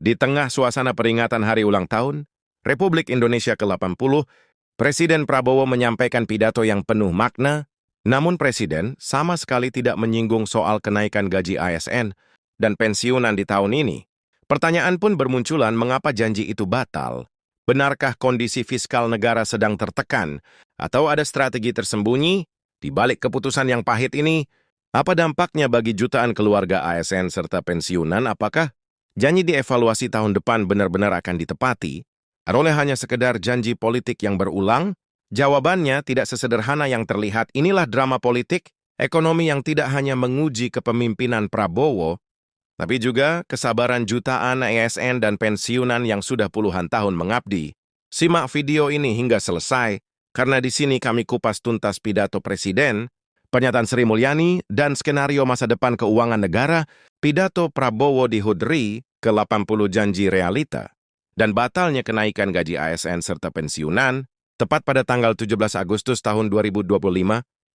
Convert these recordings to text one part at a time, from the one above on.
Di tengah suasana peringatan Hari Ulang Tahun Republik Indonesia ke-80, Presiden Prabowo menyampaikan pidato yang penuh makna, namun Presiden sama sekali tidak menyinggung soal kenaikan gaji ASN dan pensiunan di tahun ini. Pertanyaan pun bermunculan mengapa janji itu batal? Benarkah kondisi fiskal negara sedang tertekan? Atau ada strategi tersembunyi di balik keputusan yang pahit ini? Apa dampaknya bagi jutaan keluarga ASN serta pensiunan? Apakah janji dievaluasi tahun depan benar-benar akan ditepati? Atau hanya sekedar janji politik yang berulang? Jawabannya tidak sesederhana yang terlihat. Inilah drama politik, ekonomi yang tidak hanya menguji kepemimpinan Prabowo, tapi juga kesabaran jutaan ASN dan pensiunan yang sudah puluhan tahun mengabdi. Simak video ini hingga selesai, karena di sini kami kupas tuntas pidato Presiden, pernyataan Sri Mulyani, dan skenario masa depan keuangan negara, pidato Prabowo di HUT RI ke-80 janji realita, dan batalnya kenaikan gaji ASN serta pensiunan. Tepat pada tanggal 17 Agustus tahun 2025,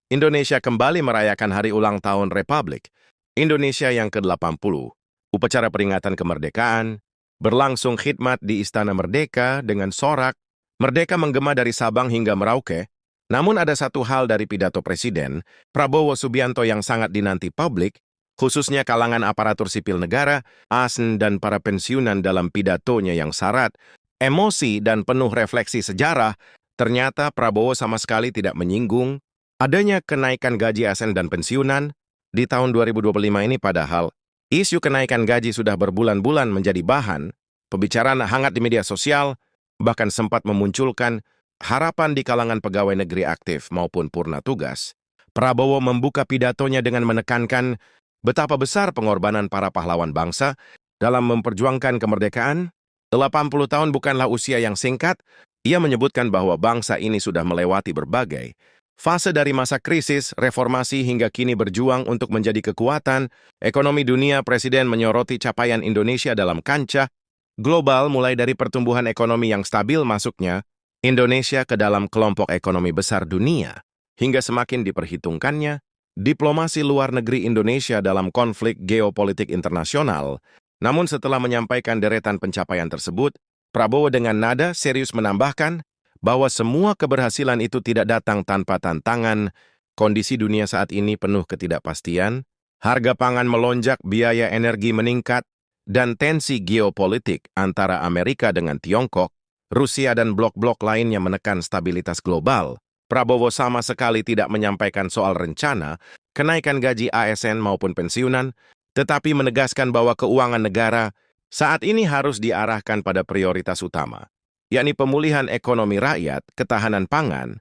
Indonesia kembali merayakan Hari Ulang Tahun Republik Indonesia yang ke-80. Upacara peringatan kemerdekaan, berlangsung khidmat di Istana Merdeka dengan sorak, Merdeka menggema dari Sabang hingga Merauke. Namun ada satu hal dari pidato Presiden Prabowo Subianto yang sangat dinanti publik, khususnya kalangan aparatur sipil negara, ASN dan para pensiunan dalam pidatonya yang syarat emosi dan penuh refleksi sejarah. Ternyata Prabowo sama sekali tidak menyinggung adanya kenaikan gaji ASN dan pensiunan di tahun 2025 ini, padahal isu kenaikan gaji sudah berbulan-bulan menjadi bahan pembicaraan hangat di media sosial, bahkan sempat memunculkan harapan di kalangan pegawai negeri aktif maupun purna tugas. Prabowo membuka pidatonya dengan menekankan betapa besar pengorbanan para pahlawan bangsa dalam memperjuangkan kemerdekaan. 80 tahun bukanlah usia yang singkat. Ia menyebutkan bahwa bangsa ini sudah melewati berbagai fase dari masa krisis, reformasi hingga kini berjuang untuk menjadi kekuatan ekonomi dunia. Presiden menyoroti capaian Indonesia dalam kancah global, mulai dari pertumbuhan ekonomi yang stabil masuknya Indonesia ke dalam kelompok ekonomi besar dunia, hingga semakin diperhitungkannya diplomasi luar negeri Indonesia dalam konflik geopolitik internasional. Namun setelah menyampaikan deretan pencapaian tersebut, Prabowo dengan nada serius menambahkan bahwa semua keberhasilan itu tidak datang tanpa tantangan. Kondisi dunia saat ini penuh ketidakpastian, harga pangan melonjak, biaya energi meningkat, dan tensi geopolitik antara Amerika dengan Tiongkok, Rusia dan blok-blok lainnya menekan stabilitas global. Prabowo sama sekali tidak menyampaikan soal rencana kenaikan gaji ASN maupun pensiunan, tetapi menegaskan bahwa keuangan negara saat ini harus diarahkan pada prioritas utama, yakni pemulihan ekonomi rakyat, ketahanan pangan,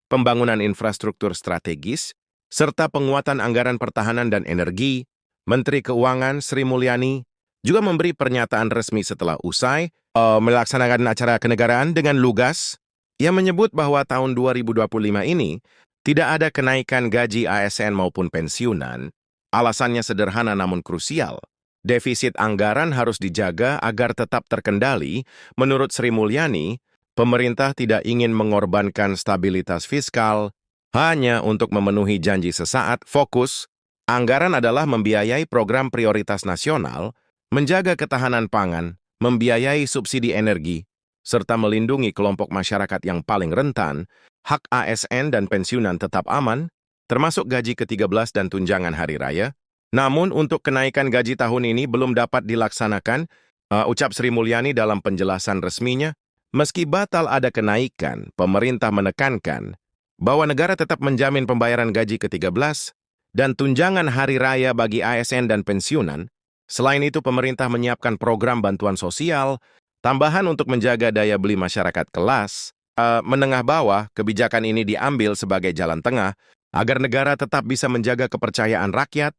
pembangunan infrastruktur strategis, serta penguatan anggaran pertahanan dan energi. Menteri Keuangan Sri Mulyani juga memberi pernyataan resmi setelah usai melaksanakan acara kenegaraan dengan lugas. Ia menyebut bahwa tahun 2025 ini tidak ada kenaikan gaji ASN maupun pensiunan. Alasannya sederhana namun krusial. Defisit anggaran harus dijaga agar tetap terkendali. Menurut Sri Mulyani, pemerintah tidak ingin mengorbankan stabilitas fiskal hanya untuk memenuhi janji sesaat. Fokus anggaran adalah membiayai program prioritas nasional, menjaga ketahanan pangan, membiayai subsidi energi, serta melindungi kelompok masyarakat yang paling rentan. Hak ASN dan pensiunan tetap aman, termasuk gaji ke-13 dan tunjangan hari raya. Namun untuk kenaikan gaji tahun ini belum dapat dilaksanakan, ucap Sri Mulyani dalam penjelasan resminya. Meski batal ada kenaikan, pemerintah menekankan bahwa negara tetap menjamin pembayaran gaji ke-13 dan tunjangan hari raya bagi ASN dan pensiunan. Selain itu, pemerintah menyiapkan program bantuan sosial tambahan untuk menjaga daya beli masyarakat kelas menengah bawah. Kebijakan ini diambil sebagai jalan tengah agar negara tetap bisa menjaga kepercayaan rakyat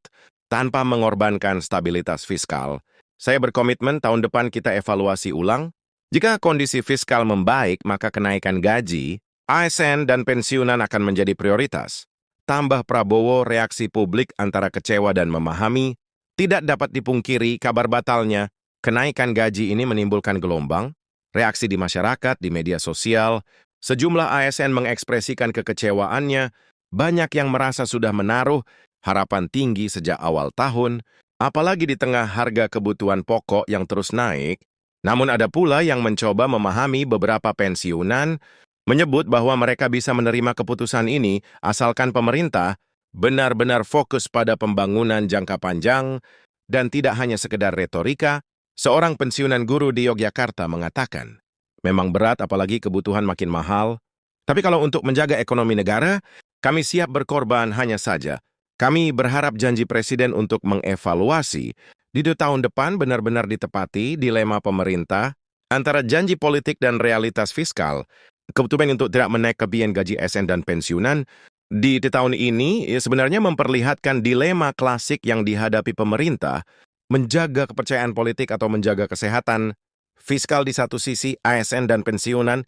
tanpa mengorbankan stabilitas fiskal. Saya berkomitmen tahun depan kita evaluasi ulang. Jika kondisi fiskal membaik, maka kenaikan gaji ASN dan pensiunan akan menjadi prioritas. Tambah Prabowo, reaksi publik antara kecewa dan memahami. Tidak dapat dipungkiri kabar batalnya kenaikan gaji ini menimbulkan gelombang reaksi di masyarakat, di media sosial. Sejumlah ASN mengekspresikan kekecewaannya. Banyak yang merasa sudah menaruh harapan tinggi sejak awal tahun, apalagi di tengah harga kebutuhan pokok yang terus naik. Namun ada pula yang mencoba memahami beberapa pensiunan, menyebut bahwa mereka bisa menerima keputusan ini asalkan pemerintah benar-benar fokus pada pembangunan jangka panjang dan tidak hanya sekedar retorika. Seorang pensiunan guru di Yogyakarta mengatakan, memang berat apalagi kebutuhan makin mahal, tapi kalau untuk menjaga ekonomi negara, kami siap berkorban hanya saja. Kami berharap janji Presiden untuk mengevaluasi di 2 tahun depan benar-benar ditepati dilema pemerintah antara janji politik dan realitas fiskal. Kebutuhan untuk tidak menaik kelebihan gaji ASN dan pensiunan di tahun ini sebenarnya memperlihatkan dilema klasik yang dihadapi pemerintah, menjaga kepercayaan politik atau menjaga kesehatan fiskal di satu sisi. ASN dan pensiunan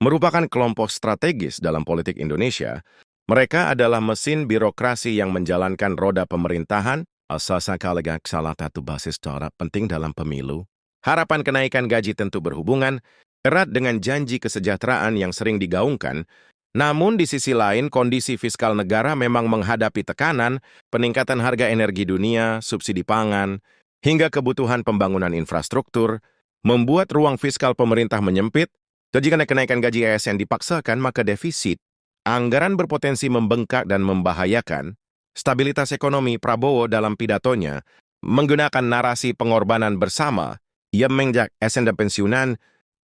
merupakan kelompok strategis dalam politik Indonesia. Mereka adalah mesin birokrasi yang menjalankan roda pemerintahan, asal-asalan salah satu basis cara penting dalam pemilu. Harapan kenaikan gaji tentu berhubungan erat dengan janji kesejahteraan yang sering digaungkan. Namun di sisi lain, kondisi fiskal negara memang menghadapi tekanan, peningkatan harga energi dunia, subsidi pangan, hingga kebutuhan pembangunan infrastruktur, membuat ruang fiskal pemerintah menyempit. Jika kenaikan gaji ASN dipaksakan, maka defisit anggaran berpotensi membengkak dan membahayakan stabilitas ekonomi. Prabowo dalam pidatonya menggunakan narasi pengorbanan bersama. Ia mengajak ASN dan pensiunan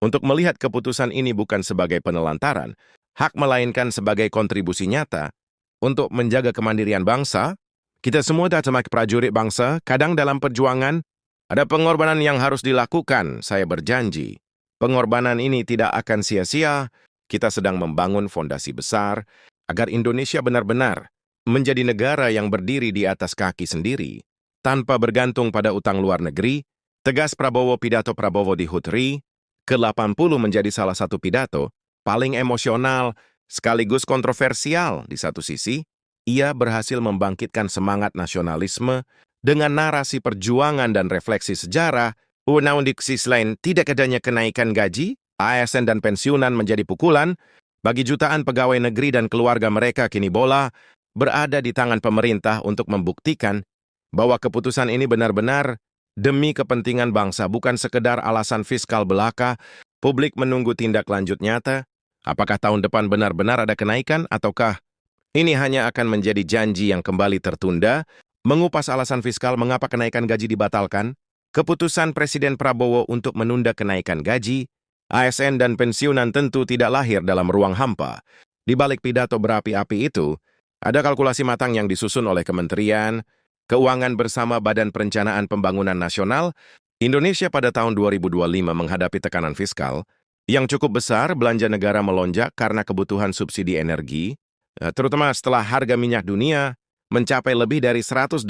untuk melihat keputusan ini bukan sebagai penelantaran hak, melainkan sebagai kontribusi nyata untuk menjaga kemandirian bangsa. Kita semua adalah sebagai prajurit bangsa, kadang dalam perjuangan ada pengorbanan yang harus dilakukan. Saya berjanji, pengorbanan ini tidak akan sia-sia. Kita sedang membangun fondasi besar agar Indonesia benar-benar menjadi negara yang berdiri di atas kaki sendiri, tanpa bergantung pada utang luar negeri. Tegas Prabowo. Pidato Prabowo di HUT RI ke-80 menjadi salah satu pidato paling emosional sekaligus kontroversial. Di satu sisi, ia berhasil membangkitkan semangat nasionalisme dengan narasi perjuangan dan refleksi sejarah. Namun di sisi lain, tidak adanya kenaikan gaji ASN dan pensiunan menjadi pukulan bagi jutaan pegawai negeri dan keluarga mereka. Kini bola berada di tangan pemerintah untuk membuktikan bahwa keputusan ini benar-benar demi kepentingan bangsa, bukan sekedar alasan fiskal belaka. Publik menunggu tindak lanjut nyata. Apakah tahun depan benar-benar ada kenaikan, ataukah ini hanya akan menjadi janji yang kembali tertunda? Mengupas alasan fiskal mengapa kenaikan gaji dibatalkan, keputusan Presiden Prabowo untuk menunda kenaikan gaji ASN dan pensiunan tentu tidak lahir dalam ruang hampa. Di balik pidato berapi-api itu, ada kalkulasi matang yang disusun oleh Kementerian Keuangan bersama Badan Perencanaan Pembangunan Nasional. Indonesia pada tahun 2025 menghadapi tekanan fiskal yang cukup besar. Belanja negara melonjak karena kebutuhan subsidi energi, terutama setelah harga minyak dunia mencapai lebih dari $100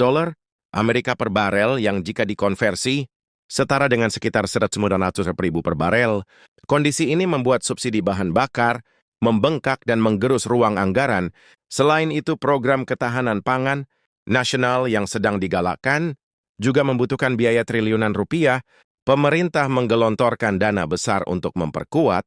Amerika per barel, yang jika dikonversi setara dengan sekitar 100.000 per barel. Kondisi ini membuat subsidi bahan bakar membengkak dan menggerus ruang anggaran. Selain itu, program ketahanan pangan nasional yang sedang digalakkan juga membutuhkan biaya triliunan rupiah. Pemerintah menggelontorkan dana besar untuk memperkuat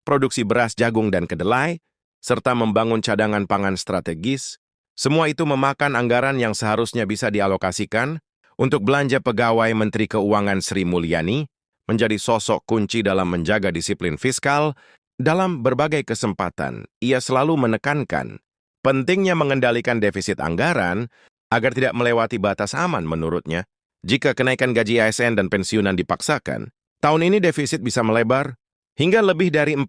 produksi beras, jagung, dan kedelai, serta membangun cadangan pangan strategis. Semua itu memakan anggaran yang seharusnya bisa dialokasikan untuk belanja pegawai. Menteri Keuangan Sri Mulyani menjadi sosok kunci dalam menjaga disiplin fiskal. Dalam berbagai kesempatan, ia selalu menekankan pentingnya mengendalikan defisit anggaran agar tidak melewati batas aman. Menurutnya, jika kenaikan gaji ASN dan pensiunan dipaksakan, tahun ini defisit bisa melebar hingga lebih dari 4%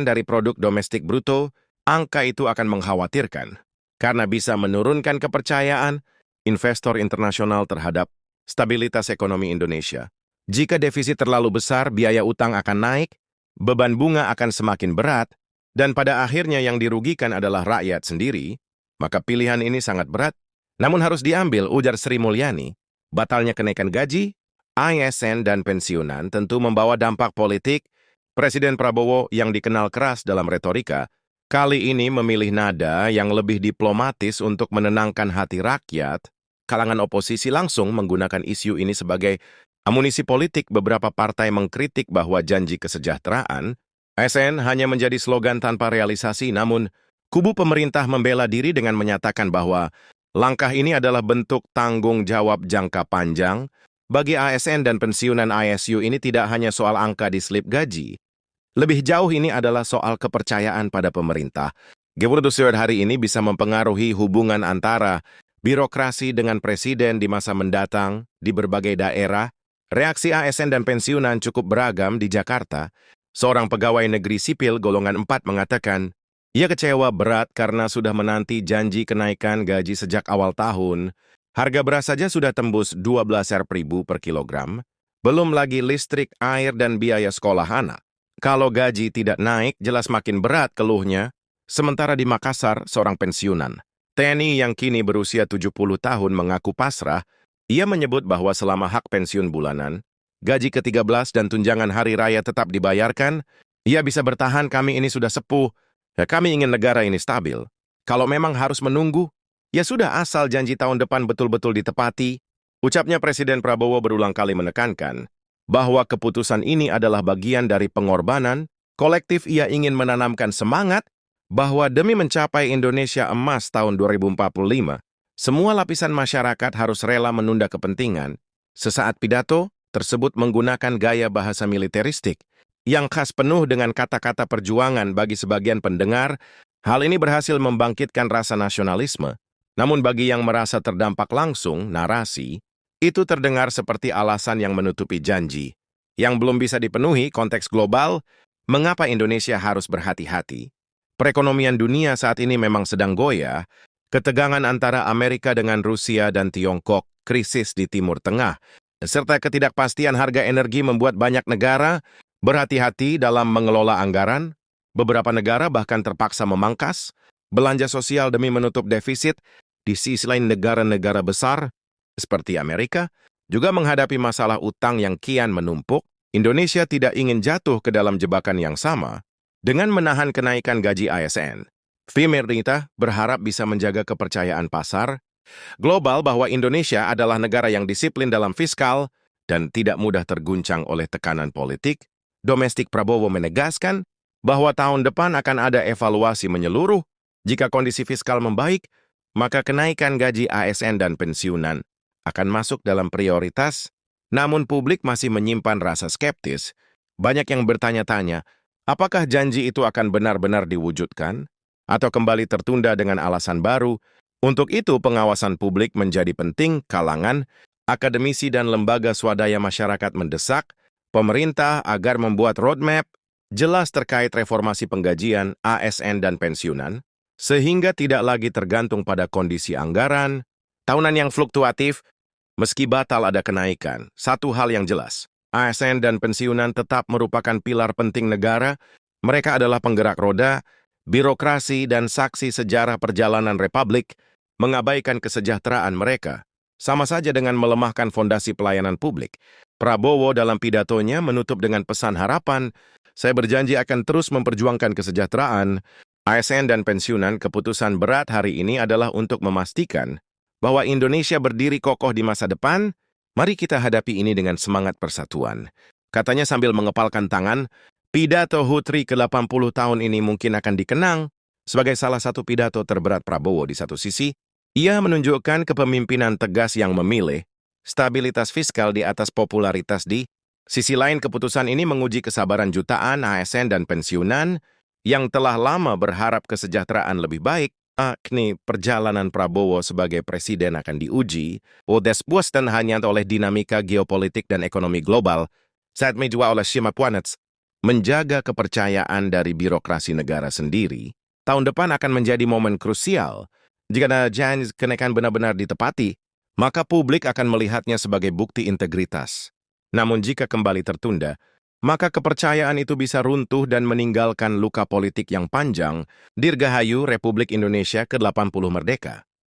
dari produk domestik bruto. Angka itu akan mengkhawatirkan karena bisa menurunkan kepercayaan investor internasional terhadap stabilitas ekonomi Indonesia. Jika defisit terlalu besar, biaya utang akan naik, beban bunga akan semakin berat, dan pada akhirnya yang dirugikan adalah rakyat sendiri. Maka pilihan ini sangat berat, namun harus diambil, ujar Sri Mulyani. Batalnya kenaikan gaji ASN dan pensiunan tentu membawa dampak politik. Presiden Prabowo yang dikenal keras dalam retorika, kali ini memilih nada yang lebih diplomatis untuk menenangkan hati rakyat. Kalangan oposisi langsung menggunakan isu ini sebagai amunisi politik. Beberapa partai mengkritik bahwa janji kesejahteraan ASN hanya menjadi slogan tanpa realisasi, namun kubu pemerintah membela diri dengan menyatakan bahwa langkah ini adalah bentuk tanggung jawab jangka panjang Bagi ASN dan pensiunan ISU ini tidak hanya soal angka di slip gaji. Lebih jauh ini adalah soal kepercayaan pada pemerintah. Gewurdusurat hari ini bisa mempengaruhi hubungan antara birokrasi dengan presiden di masa mendatang di berbagai daerah. Reaksi ASN dan pensiunan cukup beragam di Jakarta. Seorang pegawai negeri sipil golongan 4 mengatakan, ia kecewa berat karena sudah menanti janji kenaikan gaji sejak awal tahun. Harga beras saja sudah tembus 12.000 per kilogram. Belum lagi listrik, air, dan biaya sekolah anak. Kalau gaji tidak naik, jelas makin berat keluhnya. Sementara di Makassar, seorang pensiunan TNI yang kini berusia 70 tahun mengaku pasrah. Ia menyebut bahwa selama hak pensiun bulanan, gaji ke-13 dan tunjangan hari raya tetap dibayarkan, ia bisa bertahan. Kami ini sudah sepuh. Kami ingin negara ini stabil. Kalau memang harus menunggu, ya sudah, asal janji tahun depan betul-betul ditepati. Ucapnya Presiden Prabowo berulang kali menekankan bahwa keputusan ini adalah bagian dari pengorbanan kolektif. Ia ingin menanamkan semangat bahwa demi mencapai Indonesia Emas tahun 2045, semua lapisan masyarakat harus rela menunda kepentingan. Sesaat pidato tersebut menggunakan gaya bahasa militeristik yang khas penuh dengan kata-kata perjuangan bagi sebagian pendengar. Hal ini berhasil membangkitkan rasa nasionalisme. Namun bagi yang merasa terdampak langsung, narasi itu terdengar seperti alasan yang menutupi janji yang belum bisa dipenuhi. Konteks global, mengapa Indonesia harus berhati-hati? Perekonomian dunia saat ini memang sedang goyah. Ketegangan antara Amerika dengan Rusia dan Tiongkok, krisis di Timur Tengah, serta ketidakpastian harga energi membuat banyak negara berhati-hati dalam mengelola anggaran. Beberapa negara bahkan terpaksa memangkas belanja sosial demi menutup defisit. Di sisi lain, negara-negara besar seperti Amerika juga menghadapi masalah utang yang kian menumpuk. Indonesia tidak ingin jatuh ke dalam jebakan yang sama dengan menahan kenaikan gaji ASN. Pemerintah berharap bisa menjaga kepercayaan pasar global bahwa Indonesia adalah negara yang disiplin dalam fiskal dan tidak mudah terguncang oleh tekanan politik domestik. Prabowo menegaskan bahwa tahun depan akan ada evaluasi menyeluruh. Jika kondisi fiskal membaik, maka kenaikan gaji ASN dan pensiunan akan masuk dalam prioritas. Namun publik masih menyimpan rasa skeptis. Banyak yang bertanya-tanya, apakah janji itu akan benar-benar diwujudkan atau kembali tertunda dengan alasan baru? Untuk itu, pengawasan publik menjadi penting. Kalangan akademisi dan lembaga swadaya masyarakat mendesak pemerintah agar membuat roadmap jelas terkait reformasi penggajian ASN dan pensiunan, sehingga tidak lagi tergantung pada kondisi anggaran tahunan yang fluktuatif. Meski batal ada kenaikan, satu hal yang jelas, ASN dan pensiunan tetap merupakan pilar penting negara. Mereka adalah penggerak roda birokrasi dan saksi sejarah perjalanan republik. Mengabaikan kesejahteraan mereka sama saja dengan melemahkan fondasi pelayanan publik. Prabowo dalam pidatonya menutup dengan pesan harapan, saya berjanji akan terus memperjuangkan kesejahteraan ASN dan pensiunan. Keputusan berat hari ini adalah untuk memastikan bahwa Indonesia berdiri kokoh di masa depan. Mari kita hadapi ini dengan semangat persatuan, katanya sambil mengepalkan tangan. Pidato HUT RI ke-80 tahun ini mungkin akan dikenang sebagai salah satu pidato terberat Prabowo. Di satu sisi, ia menunjukkan kepemimpinan tegas yang memilih stabilitas fiskal di atas popularitas. Di sisi lain, keputusan ini menguji kesabaran jutaan ASN dan pensiunan yang telah lama berharap kesejahteraan lebih baik. Kini perjalanan Prabowo sebagai presiden akan diuji dan hanya oleh dinamika geopolitik dan ekonomi global saat menjua oleh Shimapuanets. Menjaga kepercayaan dari birokrasi negara sendiri, tahun depan akan menjadi momen krusial. Jika janji kenaikan benar-benar ditepati, maka publik akan melihatnya sebagai bukti integritas. Namun jika kembali tertunda, maka kepercayaan itu bisa runtuh dan meninggalkan luka politik yang panjang. Dirgahayu Republik Indonesia ke-80 merdeka.